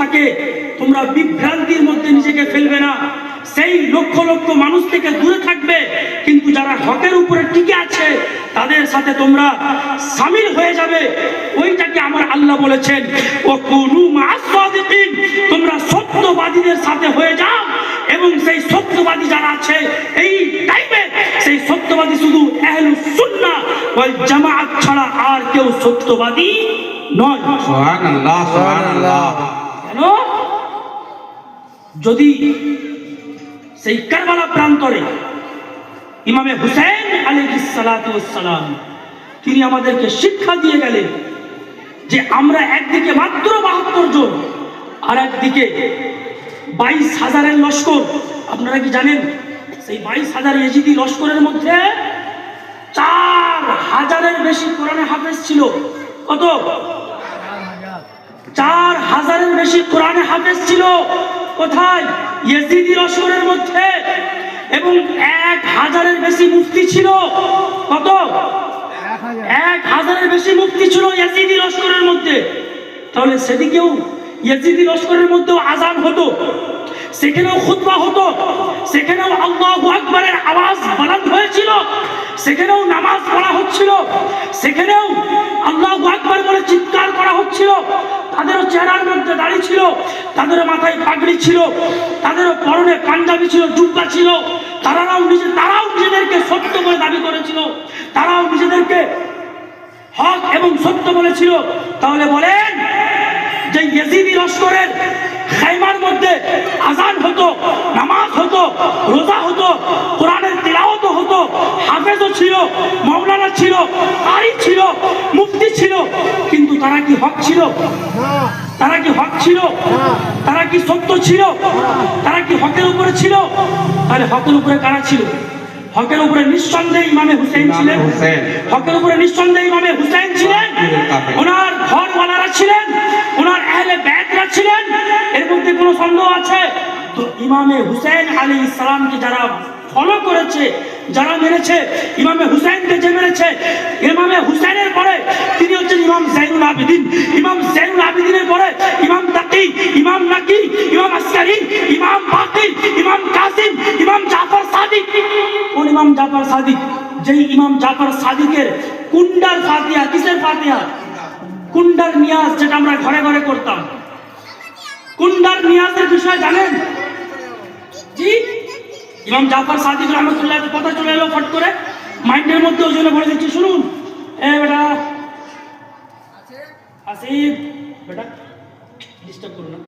থাকে তোমরা বিভ্রান্তির মধ্যে নিজেকে ফেলবে না, সেই লক্ষ লক্ষ মানুষ থেকে দূরে থাকবে, কিন্তু যারা হকের উপরে টিকে আছে তাদের সাথে তোমরা শামিল হয়ে যাবে। ওইটাকে আমার আল্লাহ বলেছেন ও কুনু মা'আস সাদিকিন, তোমরা সত্যবাদীদের সাথে হয়ে যাও। এবং সেই সত্যবাদী যারা আছে এই টাইমে, সেই সত্যবাদী শুধু আহলুস সুন্নাহ ওয়াল জামাআত ছাড়া আর কেউ সত্যবাদী নয়। সুবহানাল্লাহ সুবহানাল্লাহ। কেন? যদি সেই কারবালা প্রান্তরে ইমামে হুসাইন আলাইহিস সালাতু ওয়াস সালাম তিনি আমাদেরকে শিক্ষা দিয়ে গেলেন যে আমরা একদিকে মাত্র 72 জন আর একদিকে 22,000-এর লস্কর। আপনারা কি জানেন সেই 22,000 ইয়েজিদি লস্করের মধ্যে 4,000-এর বেশি কোরআনে হাফেজ ছিল। কত? 4,000-এর বেশি কোরআনে হাফেজ ছিল। কোথায়? ইয়েজিদি লস্করের মধ্যে। এবং 1,000-এর বেশি মুফতি ছিল। কত? 1,000-এর বেশি মুফতি ছিল ইয়েজিদি লস্করের মধ্যে। তাহলে সেদিকেও ইয়েজিদি লস্করের মধ্যেও আযান হতো, সেখানেও খুতবা হতো, সেখানেও আল্লাহু আকবারের আওয়াজ বুলন্দ হয়েছিল, সেখানেও নামাজ পড়া হচ্ছিল, সেখানেও আল্লাহু আকবার বলে চিৎকার করা হচ্ছিল। তাদেরও চেহারার মধ্যে দাড়ি ছিল, তাদেরও মাথায় পাগড়ি ছিল, তাদেরও পরনে পাঞ্জাবি ছিল, জুব্বা ছিল। তারাও নিজেদেরকে সত্য বলে দাবি করেছিল, তারাও নিজেদেরকে হক এবং সত্য বলেছিল। তাহলে বলেন যে ইয়েজিদি লস্করের খাইমার মধ্যে আযান হতো, নামাজ হতো, রোজা হতো, কোরআনের তিলাওয়াত হতো, হাফেজও ছিল, মাওলানা ছিল, কারি ছিল, মুফতি ছিল, কিন্তু তারা কি হক ছিল? তারা কি হক ছিল? তারা কি সত্য ছিল? তারা কি হকের উপরে ছিল? তাহলে হকের উপরে কারা ছিল? হকের উপরে নিঃসন্দেহে ইমামে হুসাইন ছিলেন। হকের উপরে নিঃসন্দেহে ইমামে হুসাইন ছিলেন। ওনার ঘরওয়ালারা ছিলেন, ওনার আহলে বাইতরা ছিলেন। এর মধ্যে কোনো সন্দেহ আছে? তো ইমামে হুসাইন আলাইহিস সালামকে যারা ফলো করেছে, যারা মেনেছে, ইমামে হুসাইনকে যে মেনেছে, ইমামে হুসাইনের পরে তিনি হচ্ছেন ইমাম যায়নুল আবেদিন। ইমাম যায়নুল আবেদিনের পরে ইমাম তাকি, ইমাম নাকি, ইমাম আসকারি, ইমাম বাকির, ইমাম কাসিম, ইমাম জাফর সাদিক। কোন ইমাম জাফর সাদিক? যেই ইমাম জাফর সাদিকের কুন্ডার ফাতিহা, কিসের ফাতিহা? কুন্ডার নিয়াজ, যেটা আমরা ঘরে ঘরে করতাম। কুন্ডার নিয়াজের বিষয় জানেন? জি, ইমাম জাফর সাদিক রহমতুল্লাহ কথা চলে এলো ফট করে মাইন্ডের মধ্যে, ওই জন্য বলে দিচ্ছি শুনুন। বেটা আসিফ, বেটা ডিস্টার্ব করো না।